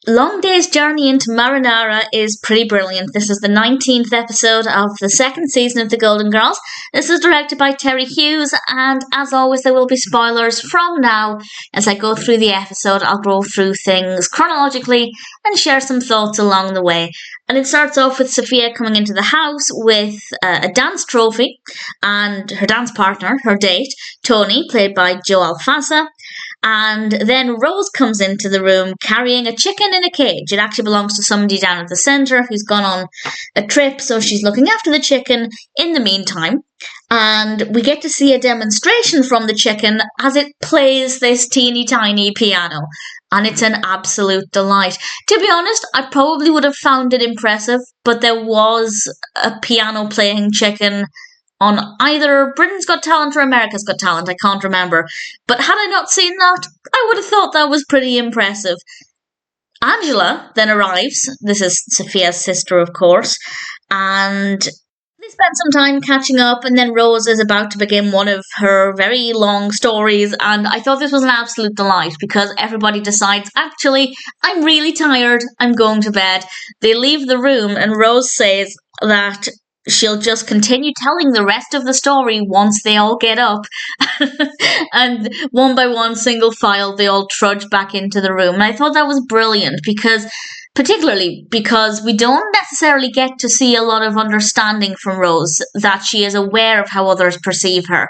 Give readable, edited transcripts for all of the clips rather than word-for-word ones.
Long Day's journey into Marinara is pretty brilliant. This is the 19th episode of the second season of The Golden Girls. This is directed by Terry Hughes, and as always, there will be spoilers from now. As I go through the episode, I'll go through things chronologically and share some thoughts along the way. And it starts off with Sophia coming into the house with a dance trophy and her dance partner, her date, Tony, played by Joe Alfasa. And then Rose comes into the room carrying a chicken in a cage. It actually belongs to somebody down at the centre who's gone on a trip, so she's looking after the chicken in the meantime. And we get to see a demonstration from the chicken as it plays this teeny tiny piano. And it's an absolute delight. To be honest, I probably would have found it impressive, but there was a piano playing chicken on either Britain's Got Talent or America's Got Talent, I can't remember. But had I not seen that, I would have thought that was pretty impressive. Angela then arrives. This is Sophia's sister, of course. And they spend some time catching up, and then Rose is about to begin one of her very long stories. And I thought this was an absolute delight because everybody decides, actually, I'm really tired, I'm going to bed. They leave the room, and Rose says that she'll just continue telling the rest of the story once they all get up. And one by one, single file, they all trudge back into the room. And I thought that was brilliant particularly because we don't necessarily get to see a lot of understanding from Rose, that she is aware of how others perceive her.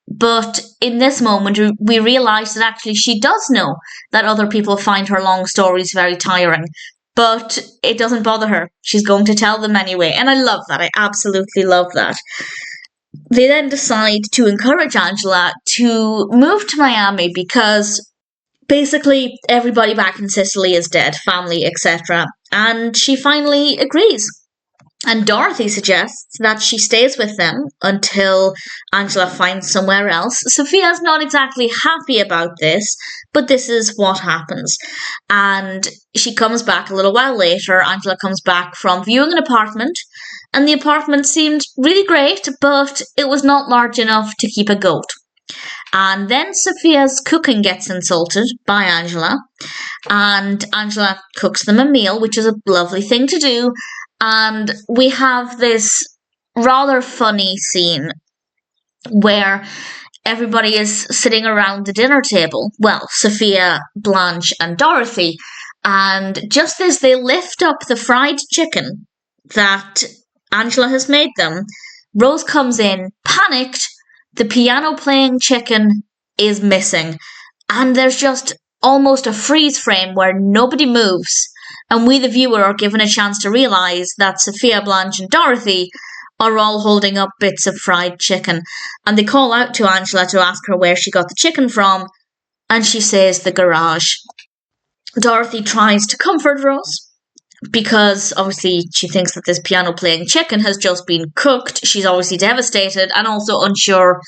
But in this moment, we realise that actually she does know that other people find her long stories very tiring. But it doesn't bother her. She's going to tell them anyway. And I love that. I absolutely love that. They then decide to encourage Angela to move to Miami because basically everybody back in Sicily is dead, family, etc. And she finally agrees. And Dorothy suggests that she stays with them until Angela finds somewhere else. Sophia's not exactly happy about this, but this is what happens. And she comes back a little while later. Angela comes back from viewing an apartment, and the apartment seemed really great, but it was not large enough to keep a goat. And then Sophia's cooking gets insulted by Angela, and Angela cooks them a meal, which is a lovely thing to do. And we have this rather funny scene where everybody is sitting around the dinner table. Well, Sophia, Blanche, and Dorothy. And just as they lift up the fried chicken that Angela has made them, Rose comes in, panicked. The piano-playing chicken is missing. And there's just almost a freeze frame where nobody moves. And we, the viewer, are given a chance to realise that Sophia, Blanche, and Dorothy are all holding up bits of fried chicken. And they call out to Angela to ask her where she got the chicken from, and she says the garage. Dorothy tries to comfort Rose, because obviously she thinks that this piano-playing chicken has just been cooked. She's obviously devastated and also unsure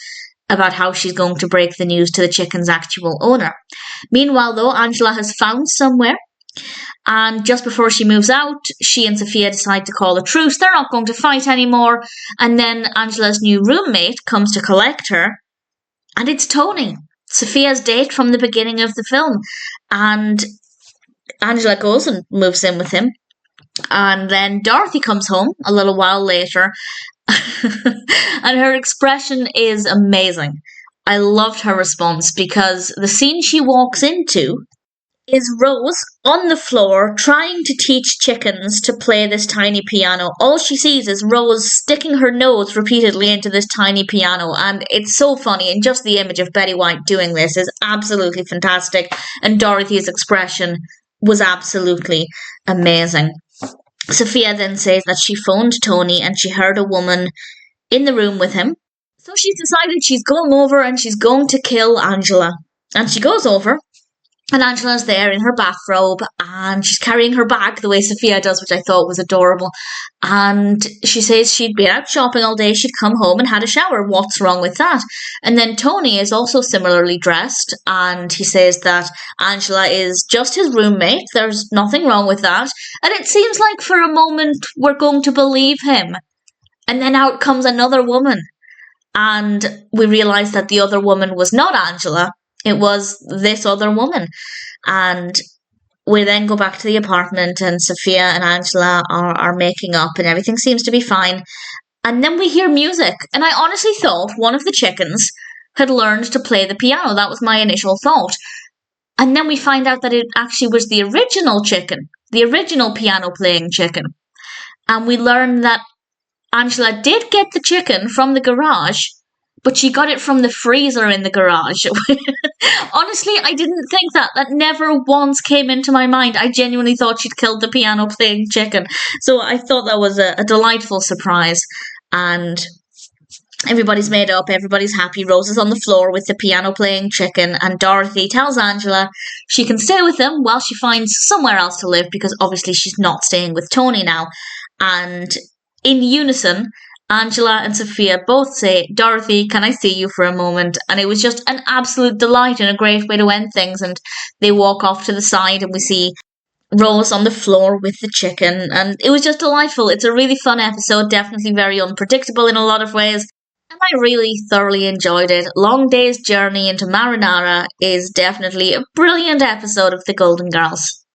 about how she's going to break the news to the chicken's actual owner. Meanwhile, though, Angela has found somewhere. And just before she moves out, she and Sophia decide to call a truce. They're not going to fight anymore. And then Angela's new roommate comes to collect her. And it's Tony, Sophia's date from the beginning of the film. And Angela goes and moves in with him. And then Dorothy comes home a little while later. And her expression is amazing. I loved her response because the scene she walks into is Rose on the floor trying to teach chickens to play this tiny piano. All she sees is Rose sticking her nose repeatedly into this tiny piano, and it's so funny, and just the image of Betty White doing this is absolutely fantastic, and Dorothy's expression was absolutely amazing. Sophia then says that she phoned Tony and she heard a woman in the room with him, so she's decided she's going over and she's going to kill Angela. And she goes over, and Angela's there in her bathrobe, and she's carrying her bag the way Sophia does, which I thought was adorable. And she says she'd been out shopping all day, she'd come home and had a shower. What's wrong with that? And then Tony is also similarly dressed, and he says that Angela is just his roommate. There's nothing wrong with that. And it seems like for a moment we're going to believe him. And then out comes another woman. And we realise that the other woman was not Angela. It was this other woman. And we then go back to the apartment, and Sophia and Angela are making up, and everything seems to be fine. And then we hear music, and I honestly thought one of the chickens had learned to play the piano. That was my initial thought. And then we find out that it actually was the original chicken, the original piano playing chicken. And we learn that Angela did get the chicken from the garage, but she got it from the freezer in the garage. Honestly, I didn't think that. That never once came into my mind. I genuinely thought she'd killed the piano playing chicken. So I thought that was a delightful surprise. And everybody's made up, everybody's happy. Rose is on the floor with the piano playing chicken, and Dorothy tells Angela she can stay with them while she finds somewhere else to live, because obviously she's not staying with Tony now. And in unison, Angela and Sophia both say, "Dorothy, can I see you for a moment?" And it was just an absolute delight and a great way to end things. And they walk off to the side, and we see Rose on the floor with the chicken, and it was just delightful. It's a really fun episode, definitely very unpredictable in a lot of ways, and I really thoroughly enjoyed it. Long Day's journey into Marinara is definitely a brilliant episode of The Golden Girls.